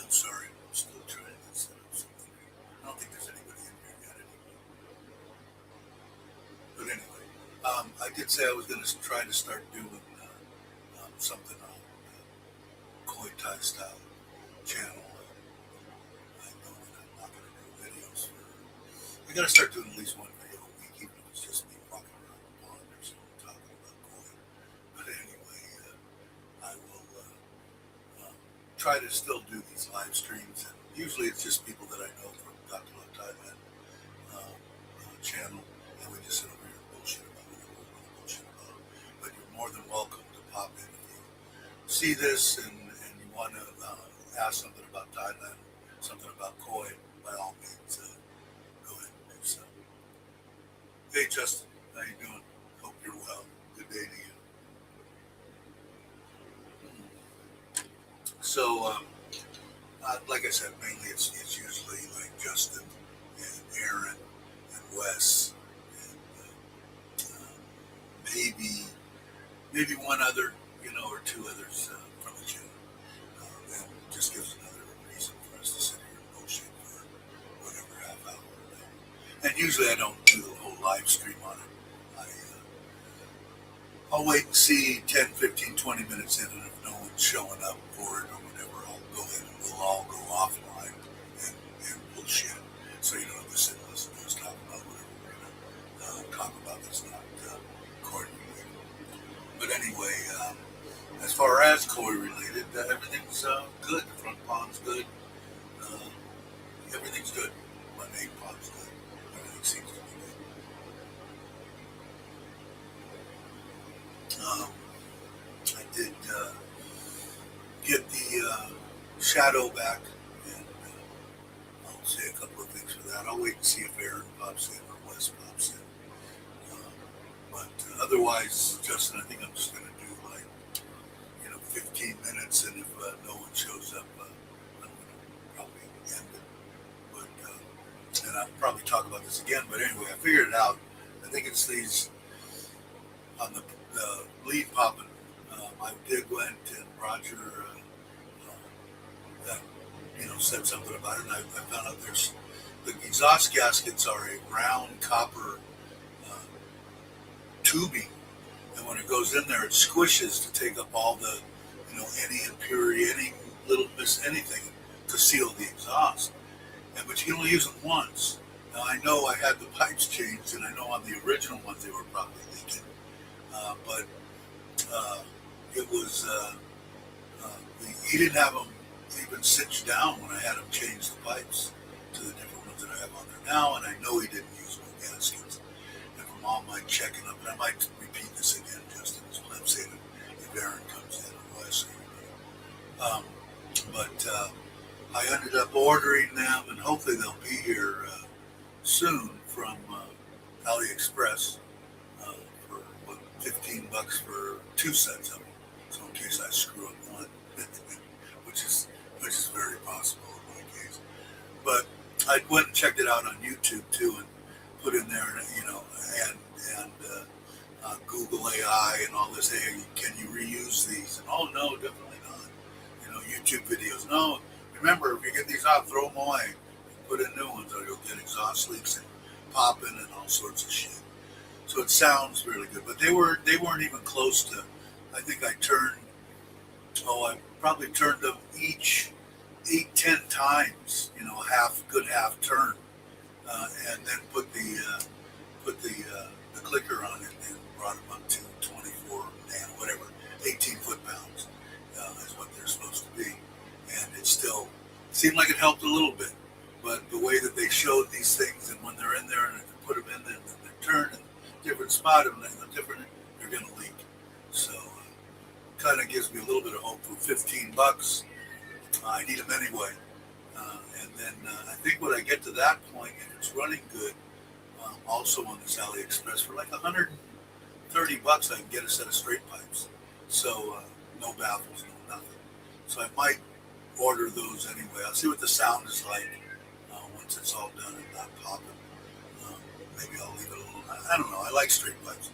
Sorry, I'm still trying to set up something. I don't think there's anybody in here yet anymore. But anyway, I did say I was going to try to start doing something on Koi Thai style channel. I know that I'm not going to do videos for. I got to start doing at least one video a week, even if it's just me walking around the pond or something talking about koi. But anyway, I will try to still do these live streams, and usually it's just people that I know from Dr. Love Thailand channel, and we just sit over here and bullshit about whatever we want to bullshit about. But you're more than welcome to pop in if you see this and you want to ask something about Thailand, something about koi. By all means, go ahead and do so. Hey Justin, how you doing? Hope you're well. Good day to you. So, like I said, mainly it's usually like Justin and Aaron and Wes and maybe one other, or two others from the channel. And just gives another reason for us to sit here and bullshit for whatever half hour. And usually I don't do the whole live stream on it. I'll wait and see 10, 15, 20 minutes in, and if no one's showing up for it or whatever, I'll go in and we'll all go offline and bullshit. So you don't have to sit and listen to us talk about whatever we're going to talk about that's not koi related. But anyway, as far as koi related, everything's good. The front pond's good. Uh, Everything's good. My main pond's good. Everything seems to be good. I did get the shadow back, and I'll say a couple of things for that. I'll wait and see if Aaron pops in or Wes pops in. But otherwise, Justin, I think I'm just going to do like 15 minutes, and if no one shows up, I'm going to probably end it. But and I'll probably talk about this again. But anyway, I figured it out. I think it's these on the lead popping. I did went and Roger that said something about it, and I found out there's the exhaust gaskets are a round copper uh, tubing, and when it goes in there, it squishes to take up all the any impurity, any little anything to seal the exhaust. And but you can only use them once. Now I know I had the pipes changed, and I know on the original ones they were probably leaking, but it was he didn't have them even cinched down when I had him change the pipes to the different ones that I have on there now, and I know he didn't use no gaskets. And from all my checking up, and I might repeat this again, Justin, is what I'm saying if Aaron comes in or Wes or anybody. But I ended up ordering them, and hopefully they'll be here soon from AliExpress for what, $15 for 2 sets of them. So in case I screw up one, which is very possible in my case. But I went and checked it out on YouTube too, and put in there, and Google AI and all this. Hey, can you reuse these? And oh no, definitely not. YouTube videos. No, remember if you get these out, throw them away. Put in new ones, or you'll get exhaust leaks and popping and all sorts of shit. So it sounds really good, but they weren't even close to. I think I probably turned them each 8-10 times, good half turn, and then put the clicker on it and brought them up to 24 whatever, 18 foot-pounds is what they're supposed to be, and it still seemed like it helped a little bit, but the way that they showed these things, and when they're in there and if you put them in there and they're turned in a different spot and they're going to leak. So kind of gives me a little bit of hope for $15. I need them anyway. And then I think when I get to that point, and it's running good, also on this AliExpress, for like $130, I can get a set of straight pipes. So no baffles, no nothing. So I might order those anyway. I'll see what the sound is like once it's all done and not popping. Maybe I'll leave it a little. I don't know. I like straight pipes.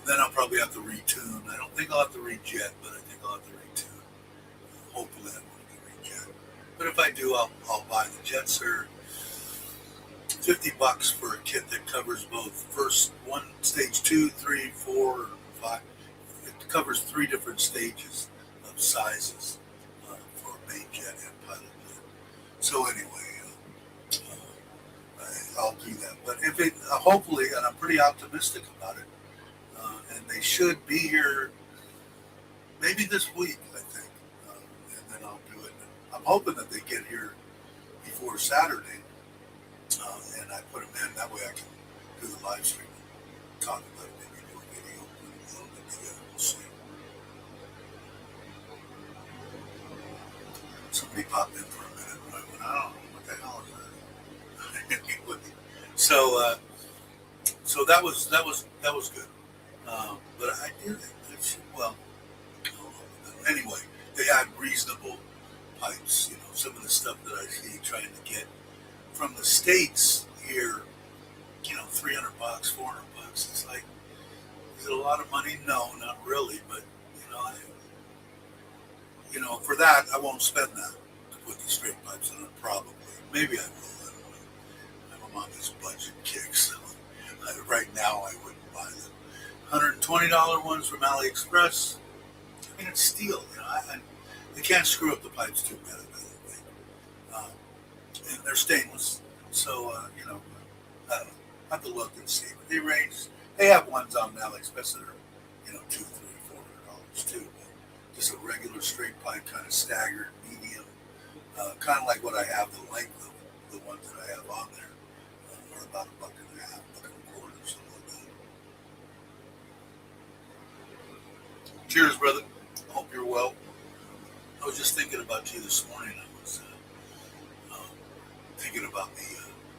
Then I'll probably have to retune. I don't think I'll have to rejet, but I think I'll have to retune. Hopefully I won't get rejet. But if I do, I'll buy the jets are $50 for a kit that covers both first one, stage 2, 3, 4, 5. It covers 3 different stages of sizes for main jet and pilot jet. So anyway, I'll do that. But if it hopefully, and I'm pretty optimistic about it, and they should be here maybe this week, I think, and then I'll do it. I'm hoping that they get here before Saturday, and I put them in. That way I can do the live stream and talk about it, maybe do a video, put a little bit together. We'll see. Somebody popped in for a minute, and I went, I don't know what the hell is that. Anyway, so that was good. But I did well. Anyway, they had reasonable pipes. You know, some of the stuff that I see trying to get from the States here, you know, $300, $400. It's like, is it a lot of money? No, not really. But you know, for that I won't spend that to put the straight pipes in it. Probably, maybe I will. I don't know. I'm on this budget kick, so right now I wouldn't buy the $120 ones from AliExpress. I mean, it's steel. You know, they can't screw up the pipes too bad. I don't think. And they're stainless, so you know, I don't know. I have to look and see. But they have ones on AliExpress that are, you know, $200, $300, $400 too. But just a regular straight pipe, kind of staggered, medium, kind of like what I have. The length of the ones that I have on there are about $1.50, $1.25, something like that. Cheers, brother. Hope you're well. I was just thinking about you this morning. I was thinking about the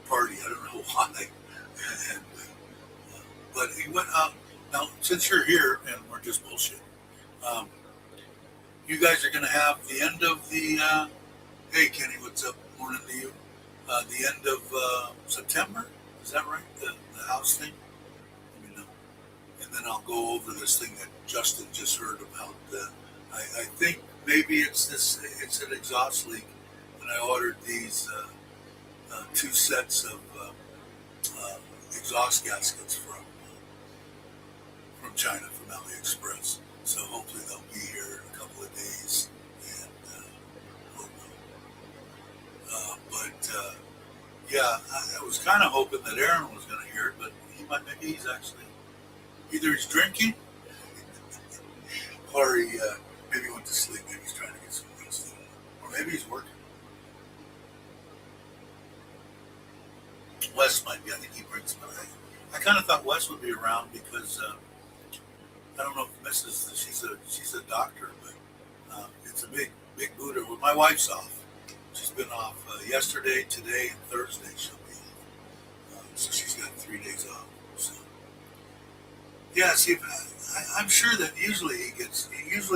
party. I don't know why. And, but he went out. Now, since you're here and we're just bullshit, you guys are going to have the end of the, hey, Kenny, what's up? Morning to you. The end of September. Is that right? The house thing? Let me know. And then I'll go over this thing that Justin just heard about. I think maybe it's an exhaust leak, and I ordered these 2 sets of exhaust gaskets from China, from AliExpress. So hopefully they'll be here in a couple of days, and yeah, I was kind of hoping that Aaron was going to hear it, but maybe he's actually either he's drinking or he maybe went to sleep. Maybe he's trying to get some rest, or maybe he's working. Wes might be. I think he brings them. I kind of thought Wes would be around because I don't know if Mrs. She's a doctor, but it's a big Buddha. Well, my wife's off. She's been off yesterday, today, and Thursday. She'll be off. So she's got 3 days off. So yeah, see, I'm sure that usually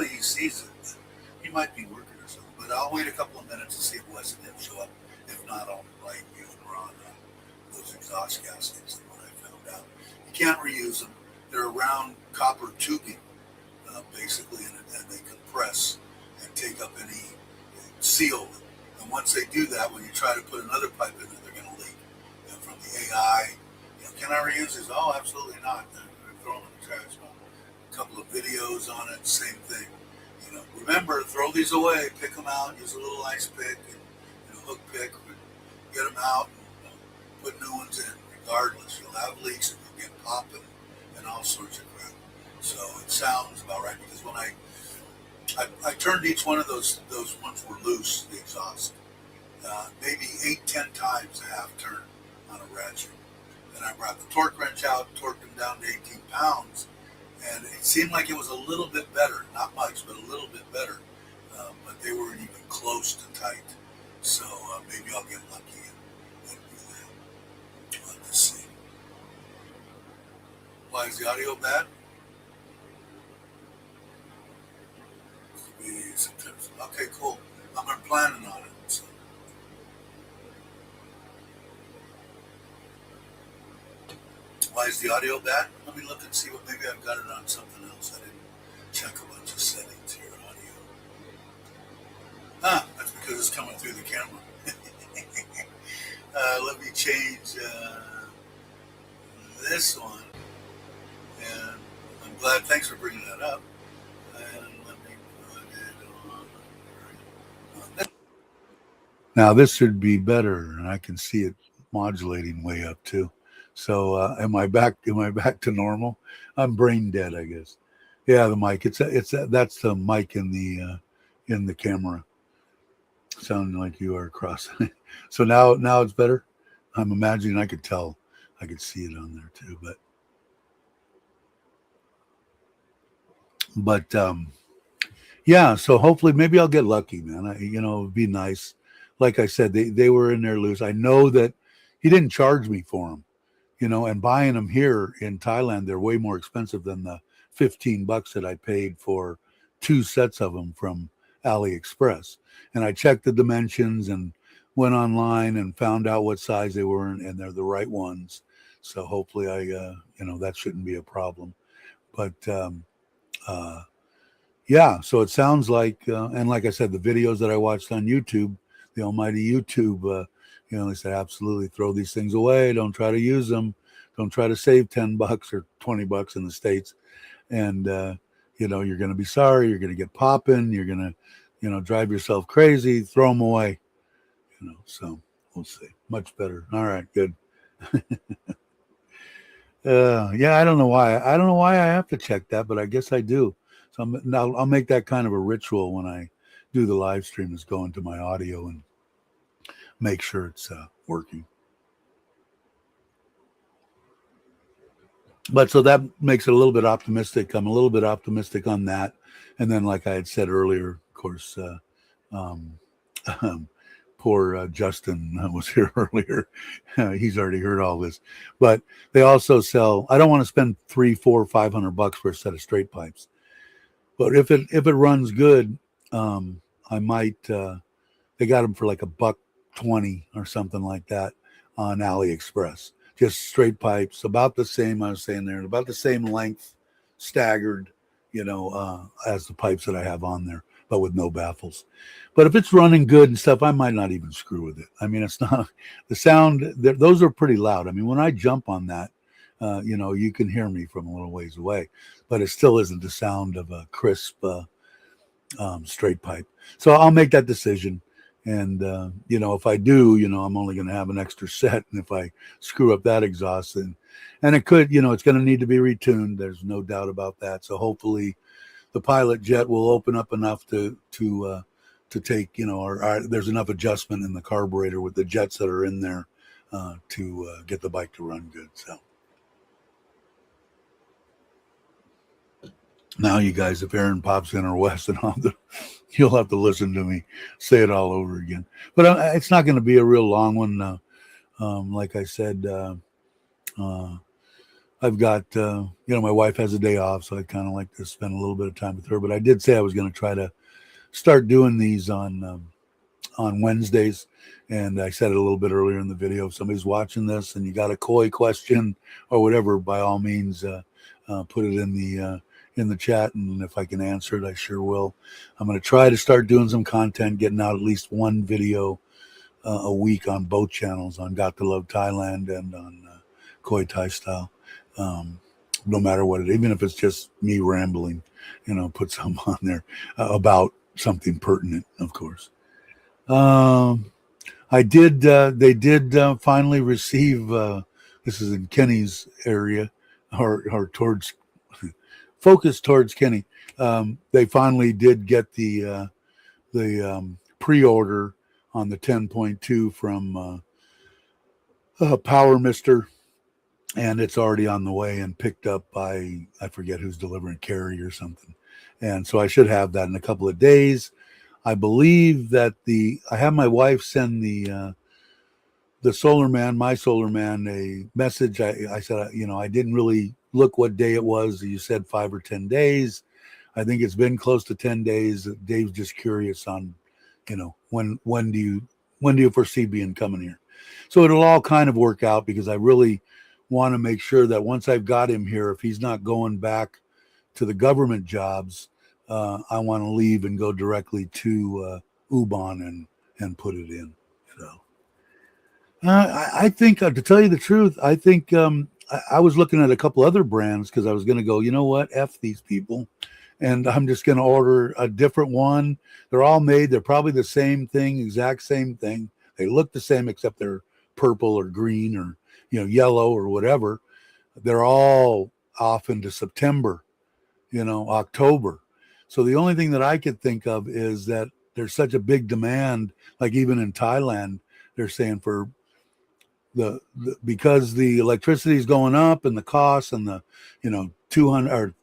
he sees it. He might be working or something, but I'll wait a couple of minutes to see if Wes and him show up. If not, I'll write you and Ron those exhaust gaskets and what I found out. You can't reuse them. They're round copper tubing, basically, and they compress and take up any seal. And once they do that, when you try to put another pipe in it, they're going to leak. You know, from the AI, can I reuse this? Oh, absolutely not. They're throwing them in the trash. A couple of videos on it, same thing. You know, remember, throw these away, pick them out, use a little ice pick and hook pick, get them out, and put new ones in. Regardless, you'll have leaks and you'll get popping and all sorts of crap. So it sounds about right, because when I turned each one of those ones were loose, the exhaust, maybe 8-10 times a half turn on a ratchet. Then I brought the torque wrench out, torqued them down to 18 pounds, and it seemed like it was a little bit better, not much, but a little bit better. But they weren't even close to tight. So maybe I'll get lucky and do that. Let's see. Why is the audio bad? Okay, cool. I'm planning on it. So. Why is the audio bad? Let me look and see what. Maybe I've got it on something else. I didn't check a bunch of settings here. Audio. That's because because it's coming through the camera. Let me change this one. And I'm glad, thanks for bringing that up. And let me put it on. Now this should be better, and I can see it modulating way up too. So am I back? Am I back to normal? I'm brain dead, I guess. Yeah, the mic. That's the mic in the camera. Sounding like you are across. So now it's better. I'm imagining I could tell. I could see it on there too, but yeah. So hopefully, maybe I'll get lucky, man. It'd be nice. Like I said, they were in there loose. I know that he didn't charge me for them, and buying them here in Thailand, they're way more expensive than the $15 that I paid for 2 sets of them from AliExpress. And I checked the dimensions and went online and found out what size they were, and they're the right ones. So hopefully that shouldn't be a problem. But yeah, so it sounds like, and like I said, the videos that I watched on YouTube, the almighty YouTube, they said, absolutely throw these things away. Don't try to use them. Don't try to save $10 or $20 in the States. And, you're going to be sorry. You're going to get popping. You're going to, drive yourself crazy. Throw them away. So we'll see. Much better. All right, good. Yeah, I don't know why. I don't know why I have to check that, but I guess I do. So now I'll make that kind of a ritual when I do the live stream, is go into my audio and make sure it's working. But so that makes it a little bit optimistic. I'm a little bit optimistic on that. And then, like I had said earlier, of course, poor Justin was here earlier. He's already heard all this. But they also sell, I don't want to spend $300, $400, $500 for a set of straight pipes. But if it runs good, I might, they got them for like $1.20 or something like that on AliExpress. Just straight pipes, about the same, I was saying there, about the same length, staggered, as the pipes that I have on there, but with no baffles. But if it's running good and stuff, I might not even screw with it. I mean, it's not, the sound, those are pretty loud. I mean, when I jump on that, you can hear me from a little ways away, but it still isn't the sound of a crisp straight pipe. So I'll make that decision. And, if I do, I'm only going to have an extra set. And if I screw up that exhaust, and it could, it's going to need to be retuned. There's no doubt about that. So hopefully the pilot jet will open up enough to take, or there's enough adjustment in the carburetor with the jets that are in there to get the bike to run good. So now, you guys, if Aaron pops in or Wes, and you'll have to listen to me say it all over again. But it's not going to be a real long one. Like I said, I've got, my wife has a day off, so I kind of like to spend a little bit of time with her. But I did say I was going to try to start doing these on Wednesdays. And I said it a little bit earlier in the video. If somebody's watching this and you got a koi question or whatever, by all means, put it in the chat, and if I can answer it, I sure will. I'm going to try to start doing some content, getting out at least one video a week on both channels, on Got to Love Thailand and on Koi Thai Style. No matter what even if it's just me rambling, put some on there about something pertinent, of course. They did finally receive, this is in Kenny's area, or towards, focus towards Kenny. They finally did get the pre-order on the 10.2 from Power Mister, and it's already on the way and picked up by, I forget who's delivering, Carrie or something. And so I should have that in a couple of days. I believe that I have my wife send my Solar Man, a message. I said, I didn't really look what day it was. You said 5 or 10 days. I think it's been close to 10 days. Dave's just curious on, when do you foresee being coming here? So it'll all kind of work out, because I really want to make sure that once I've got him here, if he's not going back to the government jobs, I want to leave and go directly to Ubon and put it in. So I think, to tell you the truth, I think I was looking at a couple other brands because I was going to go, you know what, F these people. And I'm just going to order a different one. They're all made. They're probably the same thing, exact same thing. They look the same except they're purple or green or yellow or whatever. They're all off into September, October. So the only thing that I could think of is that there's such a big demand, like even in Thailand, they're saying for the because the electricity is going up and the costs and the 200 or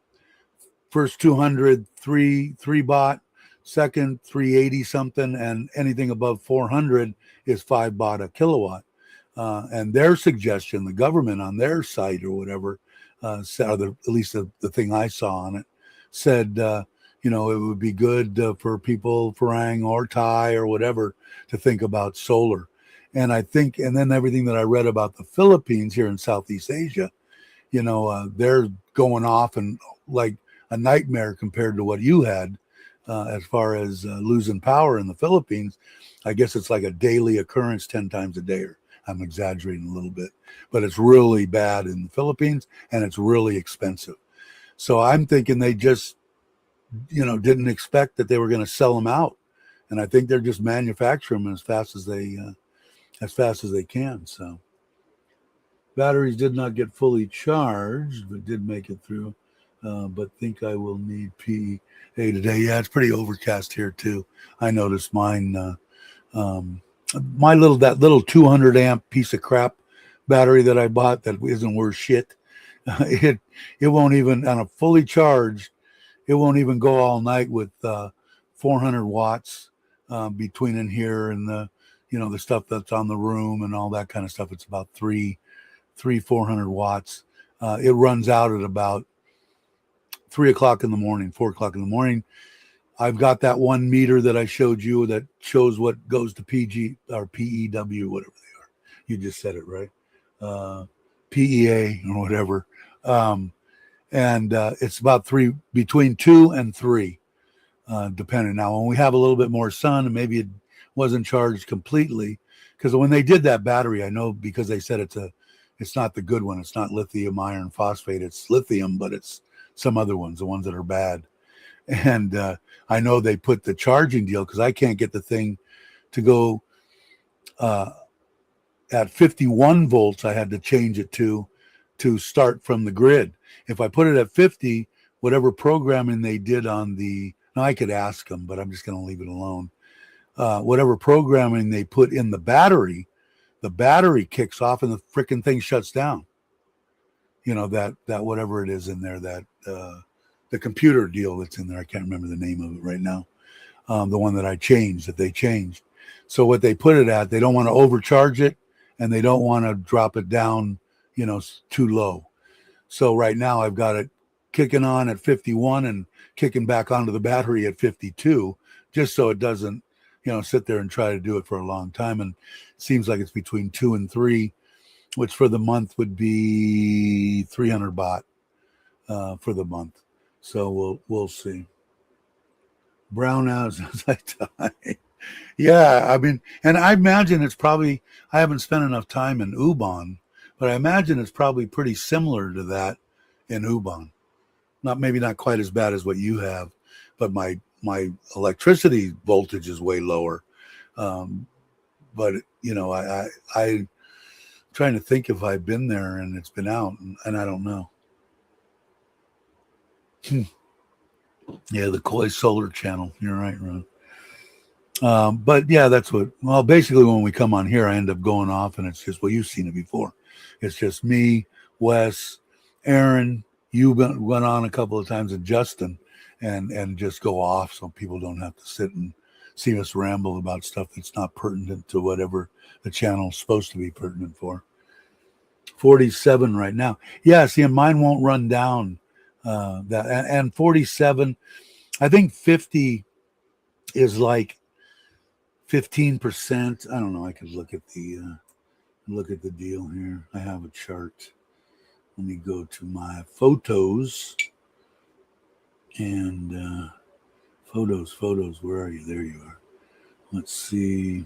first 200 three baht, second 380 something, and anything above 400 is 5 baht a kilowatt. And their suggestion, the government on their site or whatever, said, or at least the thing I saw on it, said, it would be good for people, Farang or Thai or whatever, to think about solar. And I think, and then everything that I read about the Philippines here in Southeast Asia, they're going off and like a nightmare compared to what you had as far as losing power in the Philippines. I guess it's like a daily occurrence 10 times a day. Or I'm exaggerating a little bit, but it's really bad in the Philippines and it's really expensive. So I'm thinking they just, didn't expect that they were going to sell them out. And I think they're just manufacturing them as fast as they can. So batteries did not get fully charged, but did make it through. But think I will need PEA today. Yeah, it's pretty overcast here too. I noticed mine. That little 200 amp piece of crap battery that I bought that isn't worth shit. It won't even, on a fully charged, it won't even go all night with 400 watts between in here and the stuff that's on the room and all that kind of stuff. It's about 400 watts. It runs out at about 3 o'clock in the morning, 4 o'clock in the morning. I've got that one meter that I showed you that shows what goes to PG or PEW, whatever they are. You just said it, right? PEA or whatever. And it's about between 2 and 3, depending. Now, when we have a little bit more sun and maybe it wasn't charged completely, because when they did that battery, I know because they said it's not the good one. It's not lithium iron phosphate. It's lithium, but it's some other ones, the ones that are bad. And I know they put the charging deal because I can't get the thing to go at 51 volts. I had to change it to start from the grid. If I put it at 50, whatever programming they did now I could ask them, but I'm just going to leave it alone. Whatever programming they put in the battery kicks off and the freaking thing shuts down. That whatever it is in there, that the computer deal that's in there. I can't remember the name of it right now. The one that they changed. So what they put it at, they don't want to overcharge it and they don't want to drop it down, too low. So right now I've got it kicking on at 51 and kicking back onto the battery at 52, just so it doesn't, sit there and try to do it for a long time. And it seems like it's between 2 and 3, which for the month would be 300 baht for the month. So we'll see. Brown out as I die. Yeah, I mean, and I imagine it's probably, I haven't spent enough time in Ubon, but I imagine it's probably pretty similar to that in Ubon. Maybe not quite as bad as what you have, but my electricity voltage is way lower. But I'm trying to think if I've been there and it's been out, and I don't know. Yeah, the Koi Solar Channel. You're right, Ron. But yeah, basically when we come on here, I end up going off and it's just, well, you've seen it before. It's just me, Wes, Aaron, you went on a couple of times, and Justin, and just go off so people don't have to sit and see us ramble about stuff that's not pertinent to whatever the channel's supposed to be pertinent for. 47 right now. Yeah, see, and mine won't run down and 47. I think 50 is like 15%. I don't know. I could look at the deal here. I have a chart. Let me go to my photos and photos. Where are you? There you are. Let's see.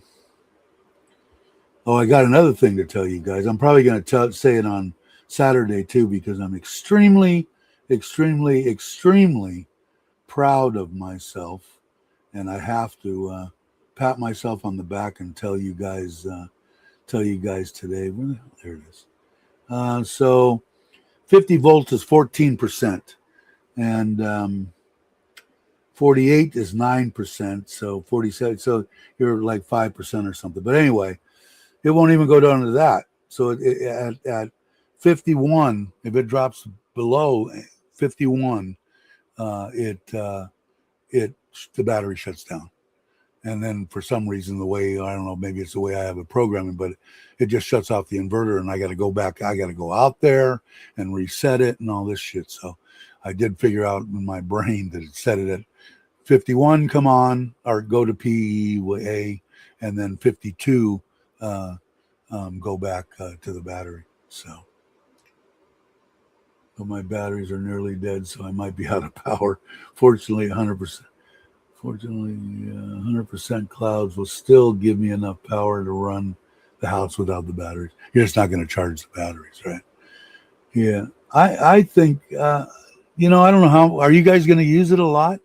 Oh, I got another thing to tell you guys. I'm probably going to say it on Saturday too, because I'm extremely, extremely, extremely proud of myself, and I have to pat myself on the back and tell you guys today. Where the hell? There it is. So 50 volts is 14%, and 48 is 9%. So 47. So you're like 5% or something. But anyway, it won't even go down to that. So at 51, if it drops below 51, it it the battery shuts down. And then for some reason, the way, I don't know, maybe it's the way I have it programming, but it just shuts off the inverter, and I got to go back. I got to go out there and reset it and all this shit. So I did figure out in my brain that it set it at 51, come on, or go to PEA, and then 52, go back to the battery. So, but my batteries are nearly dead, so I might be out of power. Fortunately, 100%. Fortunately, 100% clouds will still give me enough power to run the house without the batteries. You're just not going to charge the batteries, right? Yeah, I think I don't know how. Are you guys going to use it a lot?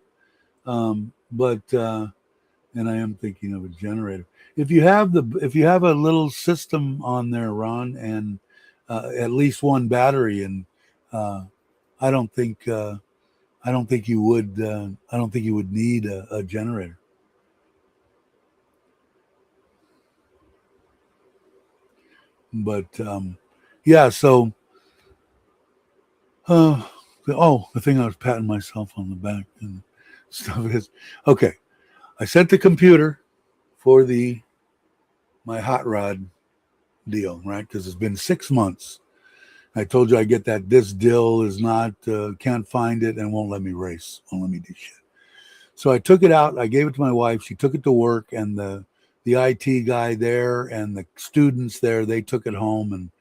But and I am thinking of a generator. If you have a little system on there, Ron, and at least one battery, and uh, I don't think I don't think you would. I don't think you would need a generator. But yeah. So uh, the thing I was patting myself on the back and stuff is okay. I sent the computer for the my hot rod deal, right? Because it's been 6 months. I told you I get that this deal is not can't find it and won't let me race, won't let me do shit. So I took it out. I gave it to my wife. She took it to work, and the IT guy there and the students there, they took it home and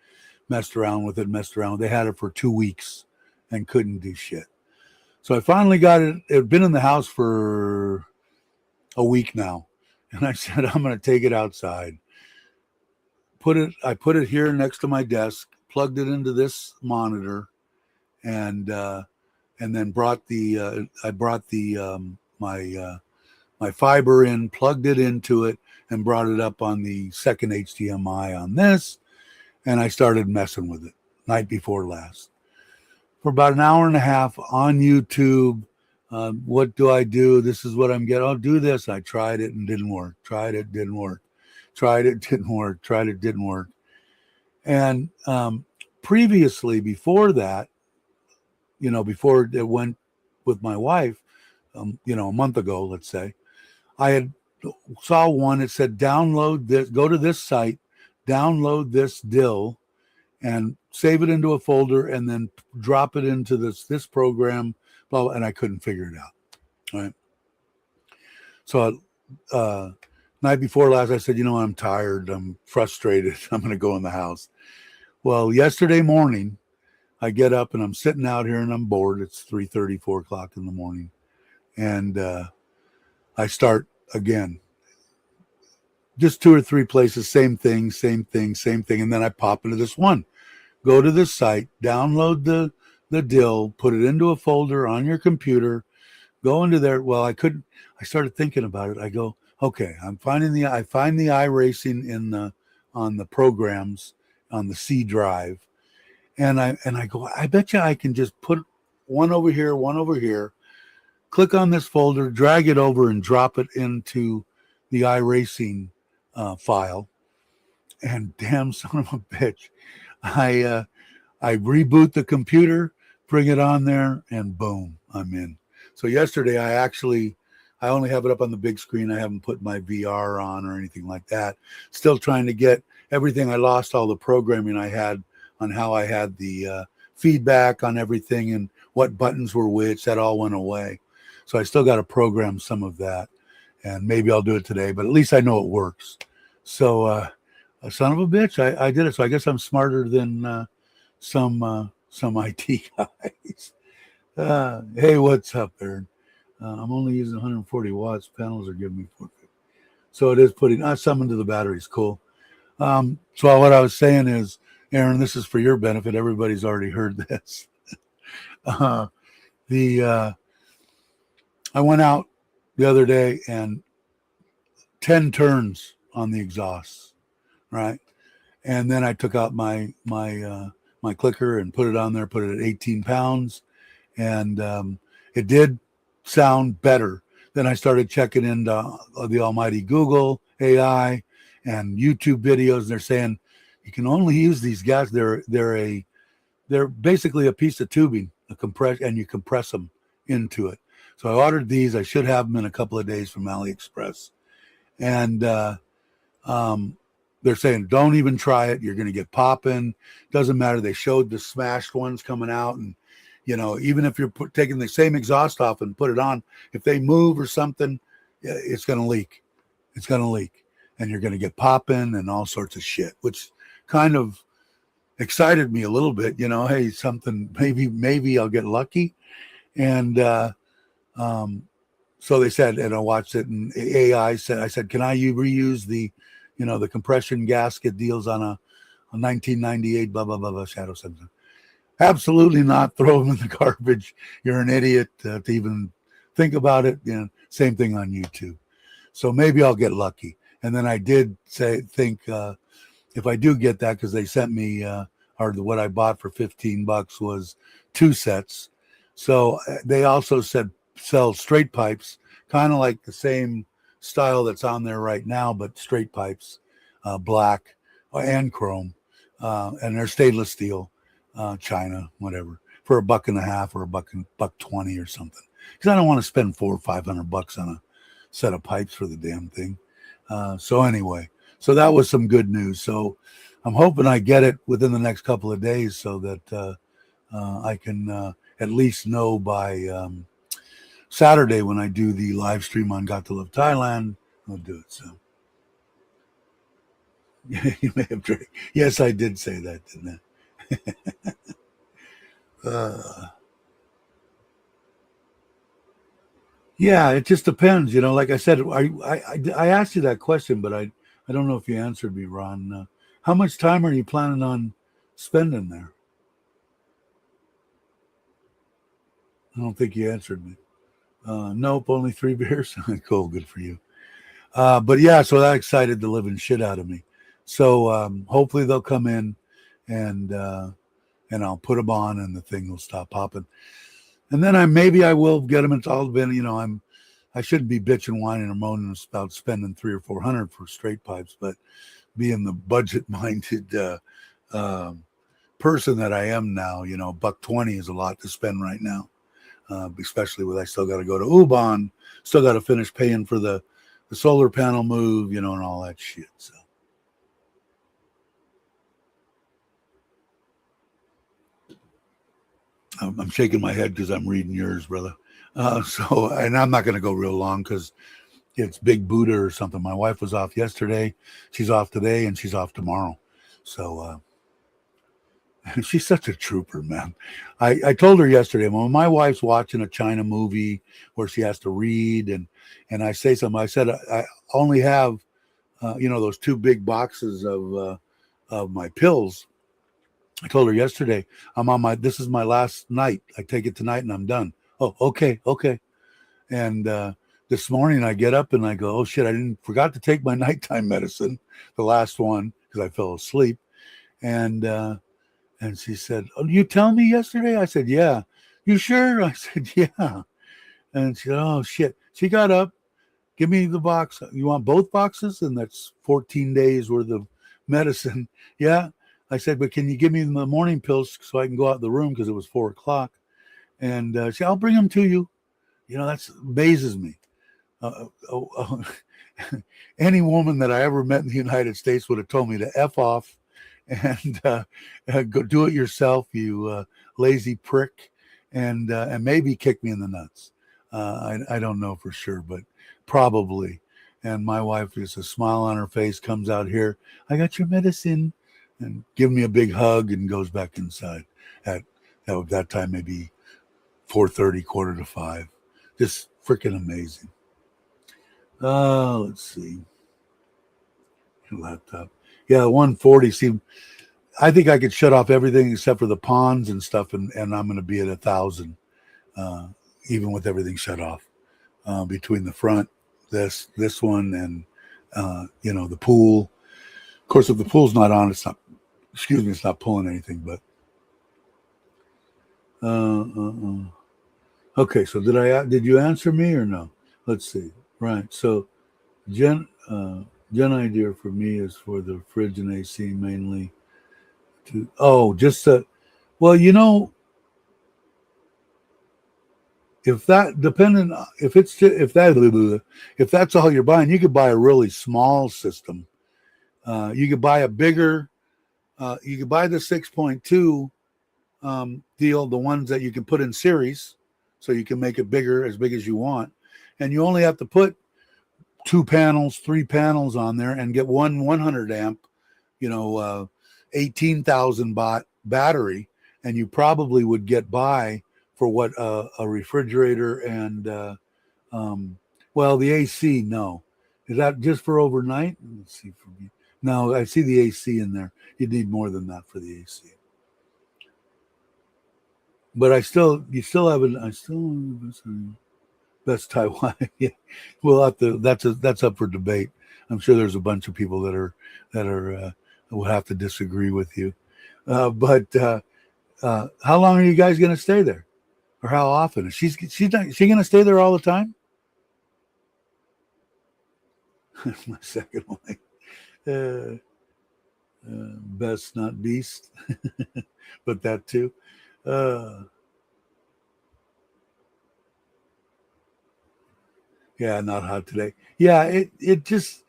messed around with it. Messed around. They had it for 2 weeks and couldn't do shit. So I finally got it. It had been in the house for a week now, and I said I'm going to take it outside. I put it here next to my desk. Plugged it into this monitor, and then brought the I brought the my fiber in, plugged it into it, and brought it up on the second HDMI on this, and I started messing with it night before last for about an hour and a half on YouTube. What do I do? This is what I'm getting. I'll do this. I tried it and didn't work. Tried it, didn't work. Tried it, didn't work. Tried it, didn't work. And previously, before that, before it went with my wife, a month ago, let's say, I had saw one. It said, download this, go to this site, download this DIL, and save it into a folder, and then drop it into this program. Blah, blah, and I couldn't figure it out. Right. So night before last, I said, I'm tired. I'm frustrated. I'm going to go in the house. Well, yesterday morning, I get up and I'm sitting out here and I'm bored. It's 3:30, 4 o'clock in the morning. And I start again. Just 2 or 3 places, same thing, same thing, same thing. And then I pop into this one. Go to this site, download the DIL, put it into a folder on your computer, go into there. Well, I started thinking about it. I go, okay, I find the iRacing on the programs on the C drive. And I go, I bet you I can just put one over here, click on this folder, drag it over, and drop it into the iRacing file. And damn son of a bitch, I reboot the computer, bring it on there, and boom, I'm in. So yesterday, I only have it up on the big screen. I haven't put my VR on or anything like that. Still trying to get everything. I lost all the programming I had on how I had the feedback on everything and what buttons were which. That all went away. So I still got to program some of that, and maybe I'll do it today, but at least I know it works. So son of a bitch, I did it. So I guess I'm smarter than some IT guys. Hey, what's up, Aaron? I'm only using 140 watts. Panels are giving me 450. So it is putting some into the batteries. Cool. So what I was saying is, Aaron, this is for your benefit. Everybody's already heard this. Uh, the I went out the other day and 10 turns on the exhaust, right? And then I took out my clicker and put it on there, put it at 18 pounds, and it did sound better. Then I started checking into the almighty Google AI and YouTube videos. And they're saying you can only use these gas. They're basically a piece of tubing, a compress, and you compress them into it. So I ordered these. I should have them in a couple of days from AliExpress, and um, they're saying don't even try it. You're going to get popping. Doesn't matter. They showed the smashed ones coming out, and even if you're taking the same exhaust off and put it on, if they move or something, it's going to leak. It's going to leak, and you're going to get popping and all sorts of shit, which kind of excited me a little bit. Hey, something maybe I'll get lucky, and so they said, and I watched it, and AI said, I said, can I reuse the compression gasket deals on a 1998 blah blah blah blah Shadow 7? Absolutely not. Throw them in the garbage. You're an idiot to even think about it. Same thing on YouTube. So maybe I'll get lucky. And then I did think if I do get that, because they sent me or what I bought for $15 was 2 sets. So they also said sell straight pipes, kind of like the same style that's on there right now, but straight pipes, black and chrome, and they're stainless steel. China, whatever, for $1.50 or $1.20 or something. Because I don't want to spend $400 or $500 on a set of pipes for the damn thing. So anyway, so that was some good news. So I'm hoping I get it within the next couple of days, so that I can at least know by Saturday when I do the live stream on Got to Love Thailand. I'll do it. So you may have drank. Yes, I did say that, didn't I? Yeah, it just depends. Like I said, I asked you that question, but I don't know if you answered me, Ron. How much time are you planning on spending there? I don't think you answered me. Nope, only 3 beers. Cool, good for you. But yeah, so that excited the living shit out of me. So hopefully they'll come in, and I'll put them on, and the thing will stop popping. And then I will get them. It's all been, I shouldn't be bitching, whining, or moaning about spending $300 or $400 for straight pipes, but being the budget-minded person that I am now, $1.20 is a lot to spend right now, especially with I still got to go to Ubon, still got to finish paying for the solar panel move, and all that shit. So. I'm shaking my head because I'm reading yours, brother. And I'm not going to go real long because it's Big Buddha or something. My wife was off yesterday. She's off today, and she's off tomorrow. So she's such a trooper, man. I told her yesterday, when my wife's watching a China movie where she has to read, and I say something, I said, I only have, those 2 big boxes of my pills. I told her yesterday, this is my last night. I take it tonight and I'm done. Oh, okay. And this morning I get up and I go, oh shit, forgot to take my nighttime medicine, the last one, because I fell asleep. And she said, oh, you tell me yesterday? I said, yeah. You sure? I said, yeah. And she said, oh shit. She got up, give me the box. You want both boxes? And that's 14 days worth of medicine. Yeah. I said, but can you give me the morning pills so I can go out of the room, because it was 4:00? And she said, I'll bring them to you. That amazes me. Any woman that I ever met in the United States would have told me to F off and go do it yourself, you lazy prick, and maybe kick me in the nuts. I don't know for sure, but probably. And my wife, just a smile on her face, comes out here. I got your medicine. And give me a big hug and goes back inside at that time, maybe 4:30, 4:45. Just freaking amazing. Let's see. laptop. Yeah, 140. See, I think I could shut off everything except for the ponds and stuff, and I'm going to be at 1,000, even with everything shut off. Between the front, this one, and the pool. Of course, if the pool's not on, it's not. Excuse me, it's not pulling anything. But okay. So did you answer me or no? Let's see. Right. So Gen idea for me is for the fridge and AC mainly. Just well, if that depending if it's if that's all you're buying, you could buy a really small system. You could buy a bigger. You could buy the 6.2 deal, the ones that you can put in series, so you can make it bigger, as big as you want, and you only have to put 3 panels on there and get one 100 amp, 18,000 baht battery, and you probably would get by for what a refrigerator and the AC. No, is that just for overnight? Let's see for me. No, I see the AC in there. You'd need more than that for the AC. But you still haven't. I still best Taiwan. Yeah. We'll have to. That's up for debate. I'm sure there's a bunch of people that will have to disagree with you. But how long are you guys going to stay there, or how often? Is she going to stay there all the time? My second one. Best, not beast, but that too. Yeah, not hot today. Yeah, it just,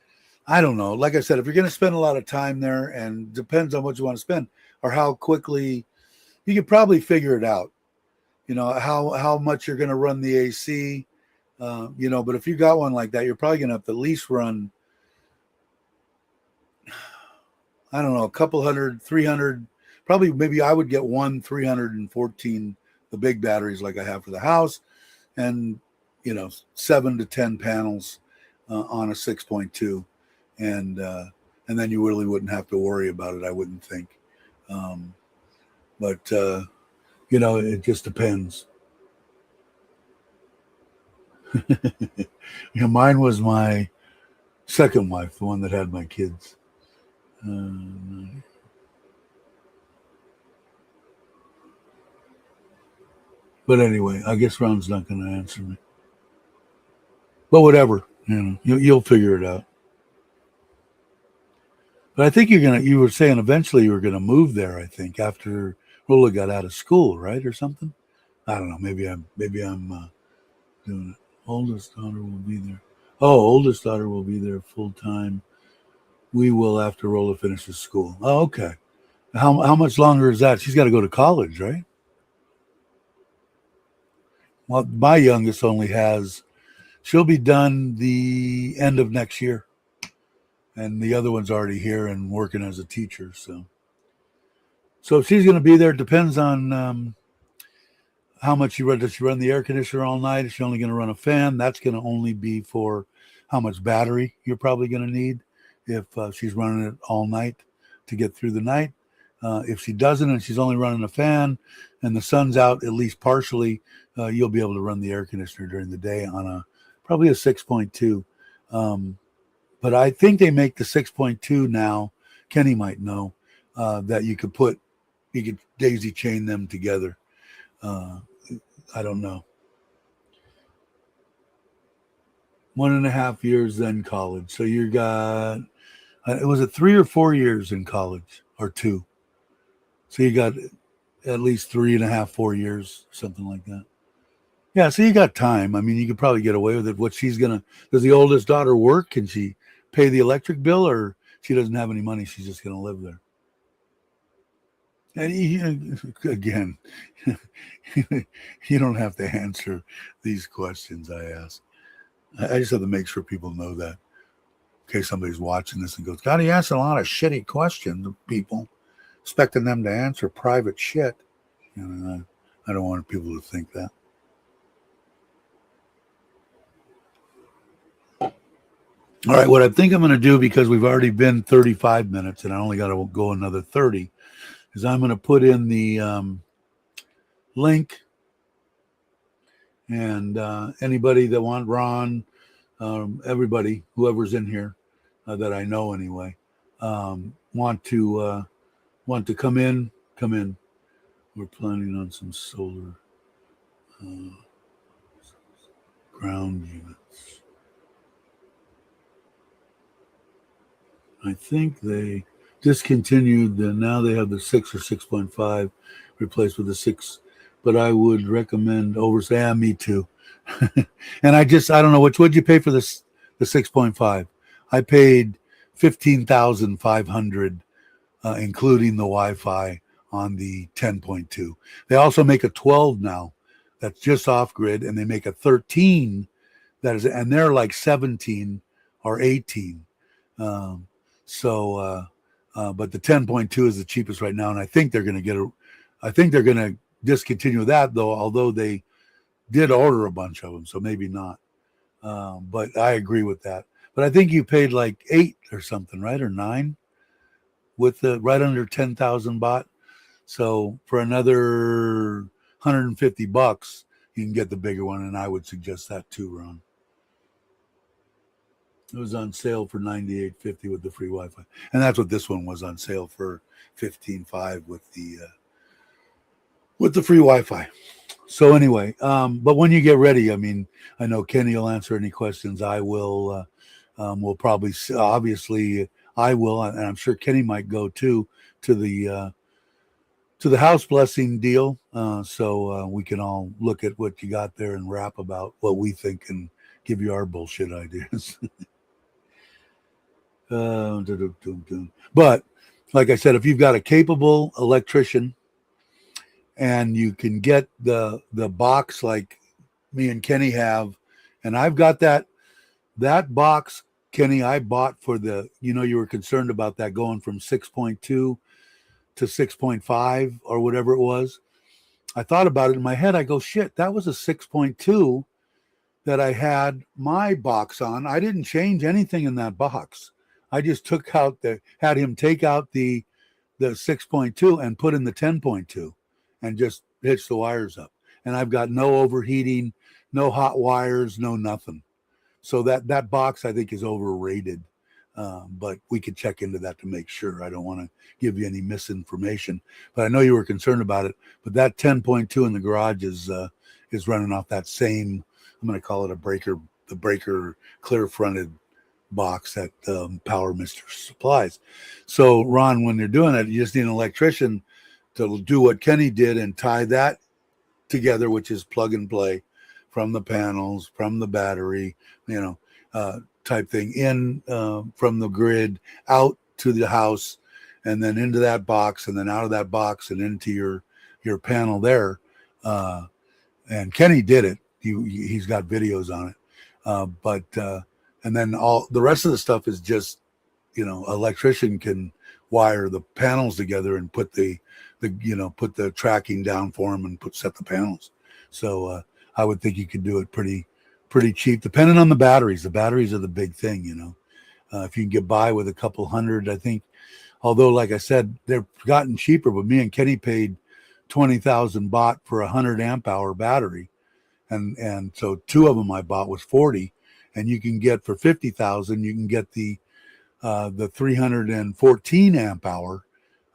I don't know. Like I said, if you're going to spend a lot of time there, and depends on what you want to spend or how quickly, you could probably figure it out. How much you're going to run the AC. But if you got one like that, you're probably going to have to at least run, I don't know, a couple hundred, 300. Probably, maybe I would get one 314, the big batteries like I have for the house, and 7 to 10 panels on a 6.2, and then you really wouldn't have to worry about it, I wouldn't think. But it just depends. Mine was my second wife, the one that had my kids. But anyway, I guess Ron's not going to answer me. But whatever, you'll figure it out. But I think you were saying eventually you were going to move there, I think, after Rolla got out of school, right? Or something. I don't know. Maybe I'm doing it. Oldest daughter will be there. Oh, oldest daughter will be there full time. We will after Rolla finishes school. Oh, okay. How much longer is that? She's got to go to college, right? Well, my youngest she'll be done the end of next year. And the other one's already here and working as a teacher. So if she's going to be there, it depends on how much she run. Does she run the air conditioner all night? Is she only going to run a fan? That's going to only be for how much battery you're probably going to need if she's running it all night to get through the night. If she doesn't and she's only running a fan and the sun's out at least partially, you'll be able to run the air conditioner during the day on probably a 6.2. But I think they make the 6.2 now. Kenny might know that you could daisy chain them together. I don't know. 1.5 years, then college. So you got, was it 3 or 4 years in college, or 2? So you got at least 3.5, 4 years, something like that. Yeah, so you got time. I mean, you could probably get away with it. Does the oldest daughter work? Can she pay the electric bill, or she doesn't have any money? She's just going to live there. And again, you don't have to answer these questions I ask. I just have to make sure people know that, in case somebody's watching this and goes, God, he asks a lot of shitty questions of people, expecting them to answer private shit. I don't want people to think that. All right, what I think I'm going to do, because we've already been 35 minutes and I only got to go another 30, is I'm going to put in the link, and anybody that want Ron, everybody, whoever's in here that I know anyway, want to come in, come in. We're planning on some solar uh, ground units. I think they discontinued now they have the 6 or 6.5 replaced with the 6, but I would recommend over. Yeah, me too. And I don't know what'd you pay for this, the 6.5. I paid 15,500 including the Wi-Fi on the 10.2. They also make a 12 now that's just off grid, and they make a 13 that is, and they're like 17 or 18. Um, but the 10.2 is the cheapest right now, and I think they're going to I think they're going to discontinue that, though, although they did order a bunch of them, so maybe not. But I agree with that. But I think you paid like 8 or something, right? Or 9 with the right under 10,000 baht. So for another $150, you can get the bigger one, and I would suggest that too, Ron. It was on sale for $98.50 with the free Wi-Fi, and that's what this one was on sale for $15.5 with the free Wi-Fi. So anyway, but when you get ready, I mean, I know Kenny will answer any questions. I will. We'll probably, obviously, I will, and I'm sure Kenny might go too to the house blessing deal, so we can all look at what you got there and rap about what we think and give you our bullshit ideas. But like I said, if you've got a capable electrician and you can get the box like me and Kenny have, and I've got that box, Kenny, I bought for you were concerned about that going from 6.2 to 6.5 or whatever it was. I thought about it in my head. I go, shit, that was a 6.2 that I had my box on. I didn't change anything in that box. I just had him take out the 6.2 and put in the 10.2 and just hitch the wires up. And I've got no overheating, no hot wires, no nothing. So that box, I think, is overrated. But we could check into that to make sure. I don't want to give you any misinformation, but I know you were concerned about it. But that 10.2 in the garage is running off that same, I'm going to call it the breaker clear fronted box that Power Mister supplies. So Ron, when you're doing it, you just need an electrician to do what Kenny did and tie that together, which is plug and play from the panels, from the battery, type thing in from the grid out to the house, and then into that box, and then out of that box and into your panel there. And Kenny did it. He's got videos on it. And then all the rest of the stuff is just, electrician can wire the panels together and put the tracking down for them and set the panels. So I would think you could do it pretty cheap, depending on the batteries. The batteries are the big thing, if you can get by with a couple hundred, I think, although, like I said, they've gotten cheaper, but me and Kenny paid 20,000 baht for 100 amp hour battery. And so 2 of them I bought was 40, and you can get for 50,000, you can get the 314 amp hour,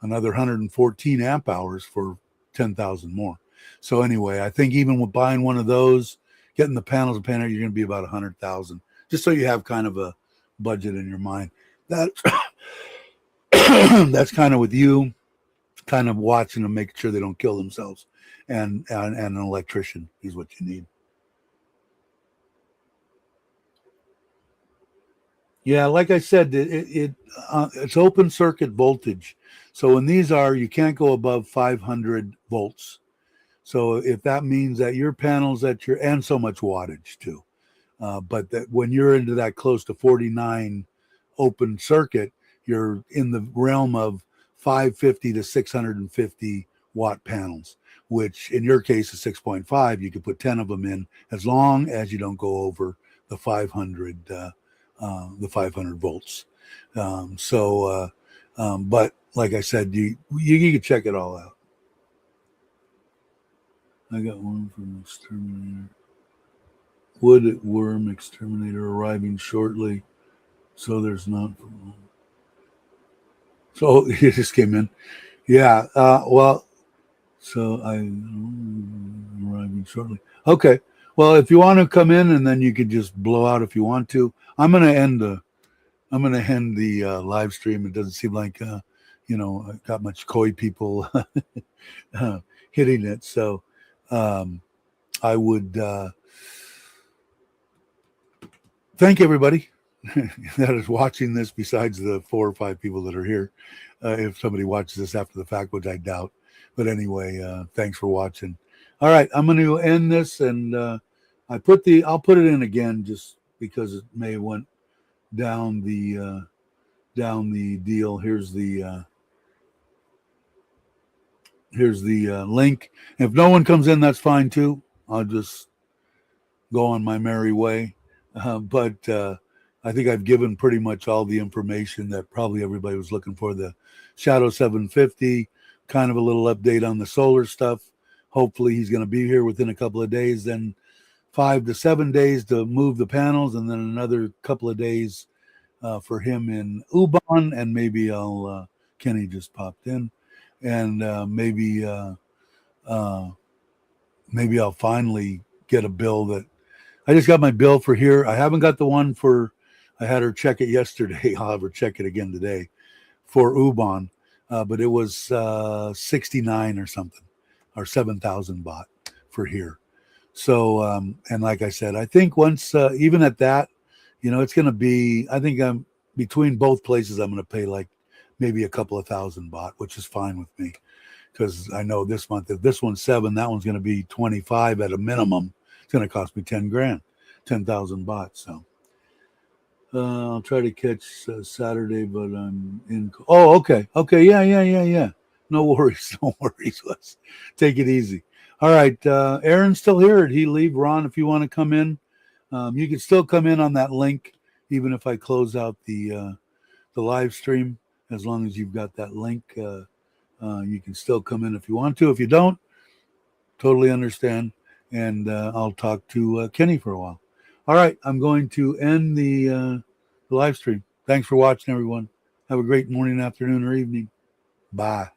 another 114 amp hours for 10,000 more. So anyway, I think even with buying one of those, getting the panels and panel, you're going to be about 100,000, just so you have kind of a budget in your mind. That that's kind of with you, kind of watching them, making sure they don't kill themselves, and an electrician is what you need. Yeah, like I said, it's open circuit voltage. So when these you can't go above 500 volts. So if that means that your panels and so much wattage too. But that when you're into that close to 49 open circuit, you're in the realm of 550 to 650 watt panels, which in your case is 6.5. You could put 10 of them in as long as you don't go over the 500 the 500 volts. But like I said, you can check it all out. I got one from Exterminator. Wood worm exterminator arriving shortly. So there's not. So it just came in. Yeah. Well, so I arriving shortly. Okay. Well, if you want to come in, and then you could just blow out if you want to. I'm gonna end the live stream. It doesn't seem like I got much koi people hitting it. So I would thank everybody that is watching this, besides the 4 or 5 people that are here. If somebody watches this after the fact, which I doubt. But anyway, thanks for watching. All right, I'm going to end this, and I'll put it in again just because it may have went down the deal. Here's the link. If no one comes in, that's fine too. I'll just go on my merry way. But I think I've given pretty much all the information that probably everybody was looking for. The Shadow 750, kind of a little update on the solar stuff. Hopefully he's going to be here within a couple of days, then 5 to 7 days to move the panels, and then another couple of days for him in Ubon, and maybe Kenny just popped in, and maybe I'll finally get a bill that I just got my bill for here. I haven't got the one for, I had her check it yesterday. I'll have her check it again today for Ubon, but it was 69 or something, or 7,000 baht for here. So, and like I said, I think once, even at that, it's going to be, I think I'm between both places, I'm going to pay like maybe a couple of thousand baht, which is fine with me. Because I know this month, if this one's 7, that one's going to be 25 at a minimum. It's going to cost me 10 grand, 10,000 baht. So I'll try to catch Saturday, but I'm in. Oh, okay. Okay. Yeah. No worries. No worries. Let's take it easy. All right. Aaron's still here. Did he leave? Ron, if you want to come in, you can still come in on that link, even if I close out the live stream, as long as you've got that link. You can still come in if you want to. If you don't, totally understand. And I'll talk to Kenny for a while. All right, I'm going to end the live stream. Thanks for watching, everyone. Have a great morning, afternoon, or evening. Bye.